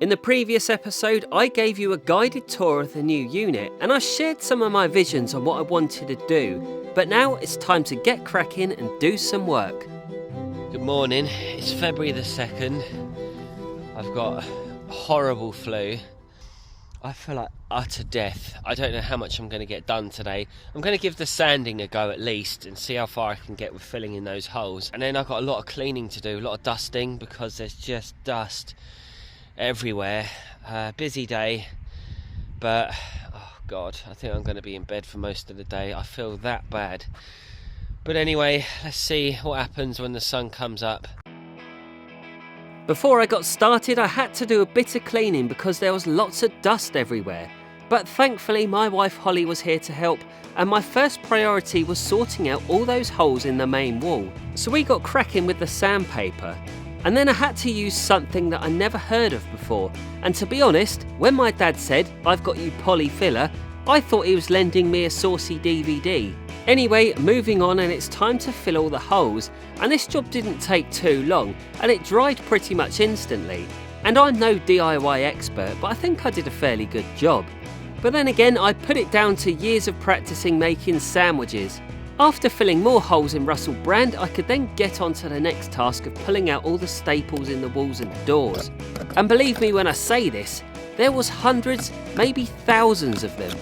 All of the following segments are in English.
In the previous episode, I gave you a guided tour of the new unit and I shared some of my visions on what I wanted to do, but now it's time to get cracking and do some work. Good morning, it's February the 2nd. I've got a horrible flu. I feel like utter death. I don't know how much I'm going to get done today. I'm going to give the sanding a go at least and see how far I can get with filling in those holes. And then I've got a lot of cleaning to do, a lot of dusting because there's just dust everywhere. Busy day, but oh god, I think I'm going to be in bed for most of the day. I feel that bad. But anyway, let's see what happens when the sun comes up. Before I got started, I had to do a bit of cleaning because there was lots of dust everywhere. But thankfully my wife Holly was here to help, and my first priority was sorting out all those holes in the main wall. So we got cracking with the sandpaper. And then I had to use something that I never heard of before. And to be honest, when my dad said, "I've got you poly filler," I thought he was lending me a saucy DVD. Anyway, moving on, and it's time to fill all the holes. And this job didn't take too long, and it dried pretty much instantly. And I'm no DIY expert, but I think I did a fairly good job. But then again, I put it down to years of practicing making sandwiches. After filling more holes in Russell Brand, I could then get on to the next task of pulling out all the staples in the walls and doors. And believe me when I say this, there was hundreds, maybe thousands of them.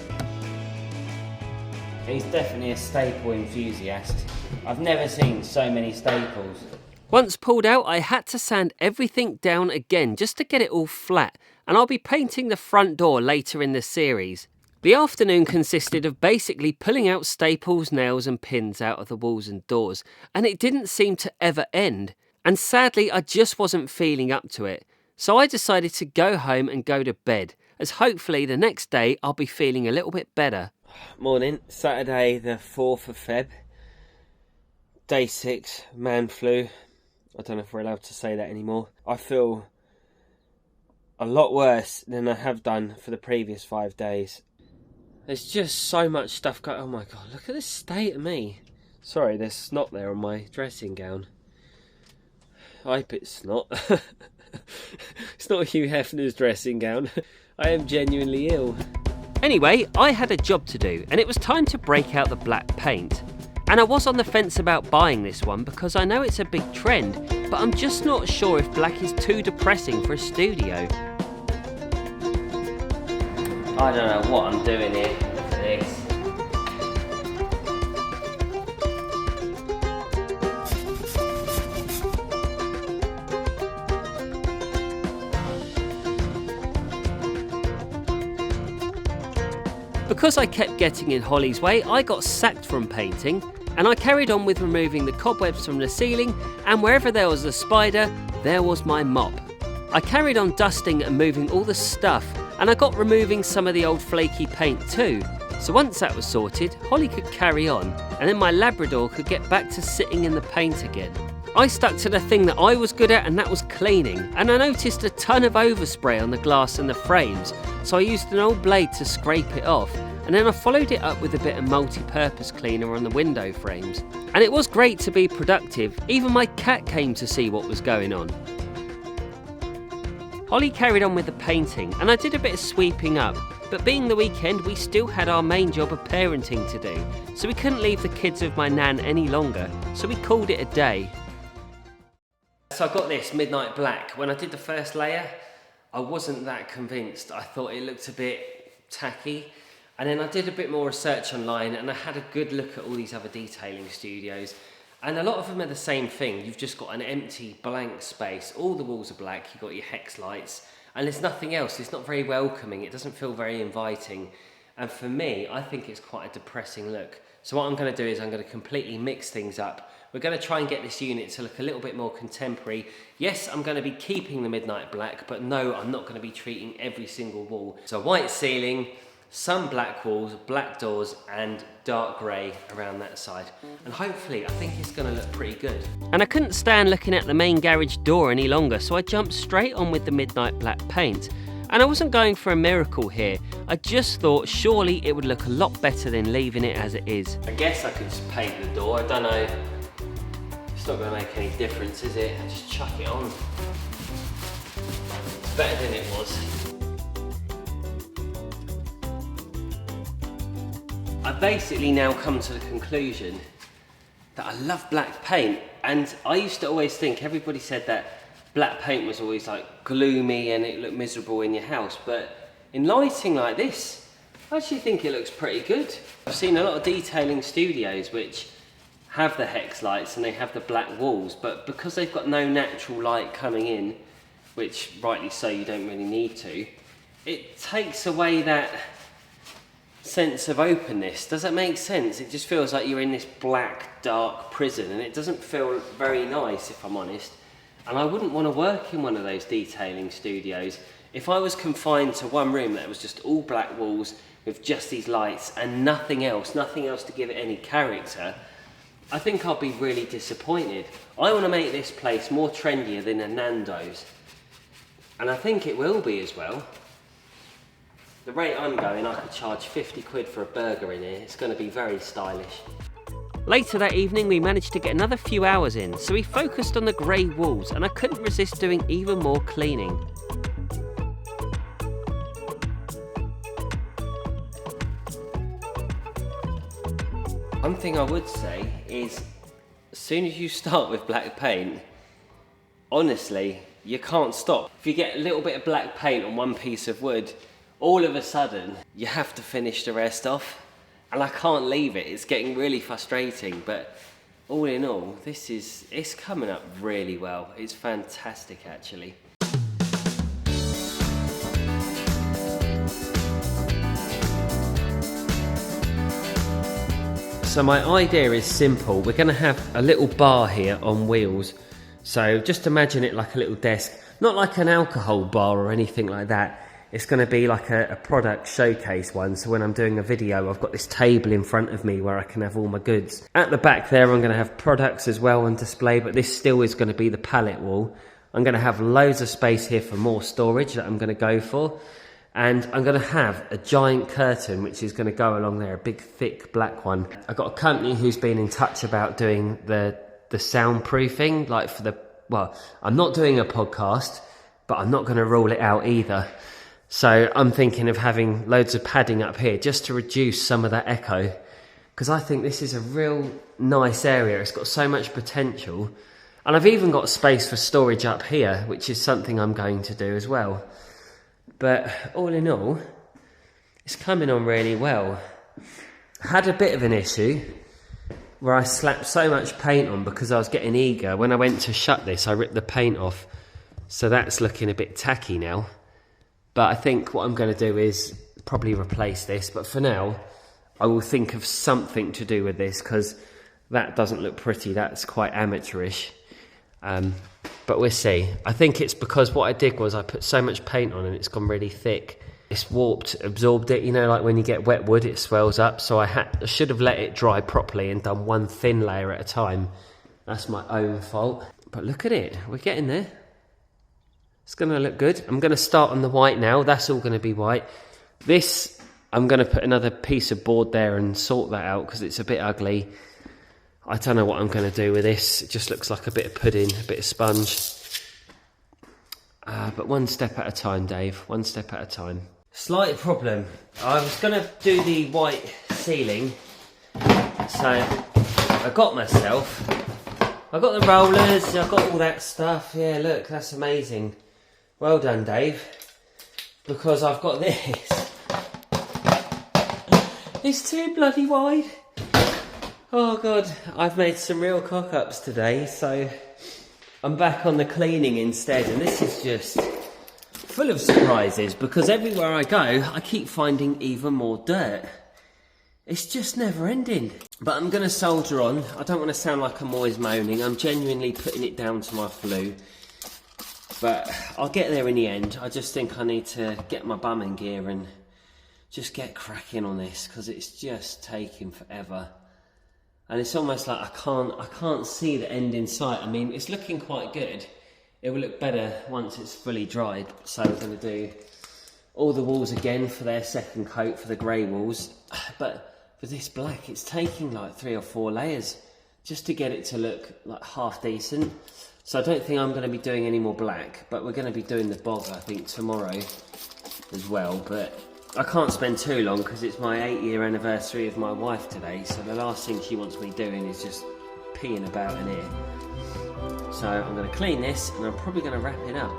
He's definitely a staple enthusiast. I've never seen so many staples. Once pulled out, I had to sand everything down again just to get it all flat, and I'll be painting the front door later in the series. The afternoon consisted of basically pulling out staples, nails and pins out of the walls and doors, and it didn't seem to ever end. And sadly, I just wasn't feeling up to it. So I decided to go home and go to bed, as hopefully the next day I'll be feeling a little bit better. Morning, Saturday the 4th of Feb. Day 6, man flu. I don't know if we're allowed to say that anymore. I feel a lot worse than I have done for the previous 5 days. There's just so much stuff going on. Oh my god, look at the state of me. Sorry, there's snot there on my dressing gown. I hope it's snot. It's not Hugh Hefner's dressing gown. I am genuinely ill. Anyway, I had a job to do, and it was time to break out the black paint. And I was on the fence about buying this one because I know it's a big trend, but I'm just not sure if black is too depressing for a studio. I don't know what I'm doing here for this. Because I kept getting in Holly's way, I got sacked from painting, and I carried on with removing the cobwebs from the ceiling, and wherever there was a spider, there was my mop. I carried on dusting and moving all the stuff, and I got removing some of the old flaky paint too. So once that was sorted, Holly could carry on, and then my Labrador could get back to sitting in the paint again. I stuck to the thing that I was good at, and that was cleaning, and I noticed a ton of overspray on the glass and the frames, so I used an old blade to scrape it off, and then I followed it up with a bit of multi-purpose cleaner on the window frames. And it was great to be productive. Even my cat came to see what was going on. Holly carried on with the painting, and I did a bit of sweeping up, but being the weekend, we still had our main job of parenting to do, so we couldn't leave the kids with my nan any longer, so we called it a day. So I got this midnight black. When I did the first layer, I wasn't that convinced. I thought it looked a bit tacky. And then I did a bit more research online, and I had a good look at all these other detailing studios. And a lot of them are the same thing. You've just got an empty blank space. All the walls are black. You've got your hex lights, and there's nothing else. It's not very welcoming. It doesn't feel very inviting. And for me, I think it's quite a depressing look. So what I'm going to do is I'm going to completely mix things up. We're going to try and get this unit to look a little bit more contemporary. Yes, I'm going to be keeping the midnight black, but no, I'm not going to be treating every single wall. So white ceiling, some black walls, black doors, and dark grey around that side. And hopefully, I think it's going to look pretty good. And I couldn't stand looking at the main garage door any longer, so I jumped straight on with the midnight black paint. And I wasn't going for a miracle here. I just thought surely it would look a lot better than leaving it as it is. I guess I could just paint the door, I don't know. It's not going to make any difference, is it? I just chuck it on. better than it was. I basically now come to the conclusion that I love black paint, and I used to always think, everybody said that black paint was always like gloomy and it looked miserable in your house, but in lighting like this, I actually think it looks pretty good. I've seen a lot of detailing studios which have the hex lights and they have the black walls, but because they've got no natural light coming in, which rightly so you don't really need to, it takes away that sense of openness. Does that make sense? It just feels like you're in this black, dark prison, and it doesn't feel very nice, if I'm honest. And I wouldn't want to work in one of those detailing studios. If I was confined to one room that was just all black walls with just these lights and nothing else to give it any character, I think I'll be really disappointed. I want to make this place more trendier than a Nando's. And I think it will be as well. The rate I'm going, I could charge 50 quid for a burger in here. It's going to be very stylish. Later that evening we managed to get another few hours in, so we focused on the grey walls and I couldn't resist doing even more cleaning. One thing I would say is, as soon as you start with black paint, honestly, you can't stop. If you get a little bit of black paint on one piece of wood, all of a sudden, you have to finish the rest off. And I can't leave it. It's getting really frustrating, but all in all, it's coming up really well. It's fantastic, actually. So my idea is simple. We're going to have a little bar here on wheels. So just imagine it like a little desk, not like an alcohol bar or anything like that. It's going to be like a product showcase one. So when I'm doing a video, I've got this table in front of me where I can have all my goods. At the back there, I'm going to have products as well on display, but this still is going to be the pallet wall. I'm going to have loads of space here for more storage that I'm going to go for. And I'm going to have a giant curtain which is going to go along there, a big thick black one. I've got a company who's been in touch about doing the soundproofing, like for the, well, I'm not doing a podcast, but I'm not going to rule it out either. So I'm thinking of having loads of padding up here just to reduce some of that echo, because I think this is a real nice area. It's got so much potential. And I've even got space for storage up here, which is something I'm going to do as well. But all in all, it's coming on really well. I had a bit of an issue where I slapped so much paint on because I was getting eager. When I went to shut this, I ripped the paint off. So that's looking a bit tacky now. But I think what I'm going to do is probably replace this. But for now, I will think of something to do with this, because that doesn't look pretty. That's quite amateurish. But we'll see. I think it's because what I did was I put so much paint on and it's gone really thick. It's warped, absorbed it. You know, like when you get wet wood, it swells up. So I should have let it dry properly and done one thin layer at a time. That's my own fault. But look at it. We're getting there. It's going to look good. I'm going to start on the white now. That's all going to be white. This, I'm going to put another piece of board there and sort that out because it's a bit ugly. I don't know what I'm going to do with this. It just looks like a bit of pudding, a bit of sponge. But one step at a time, Dave. One step at a time. Slight problem. I was going to do the white ceiling. So I got myself. I got the rollers. I got all that stuff. Yeah, look, that's amazing. Well done, Dave. Because I've got this. It's too bloody wide. Oh God, I've made some real cock-ups today, so I'm back on the cleaning instead, and this is just full of surprises because everywhere I go, I keep finding even more dirt. It's just never ending. But I'm going to soldier on. I don't want to sound like I'm always moaning. I'm genuinely putting it down to my flu. But I'll get there in the end. I just think I need to get my bum in gear and just get cracking on this because it's just taking forever. And it's almost like I can't see the end in sight. I mean, it's looking quite good. It will look better once it's fully dried. So we're going to do all the walls again for their second coat for the grey walls. But for this black, it's taking like 3 or 4 layers just to get it to look like half decent. So I don't think I'm going to be doing any more black, but we're going to be doing the bog, I think, tomorrow as well. But I can't spend too long because it's my 8-year anniversary of my wife today, so the last thing she wants me doing is just peeing about in here. So I'm going to clean this and I'm probably going to wrap it up.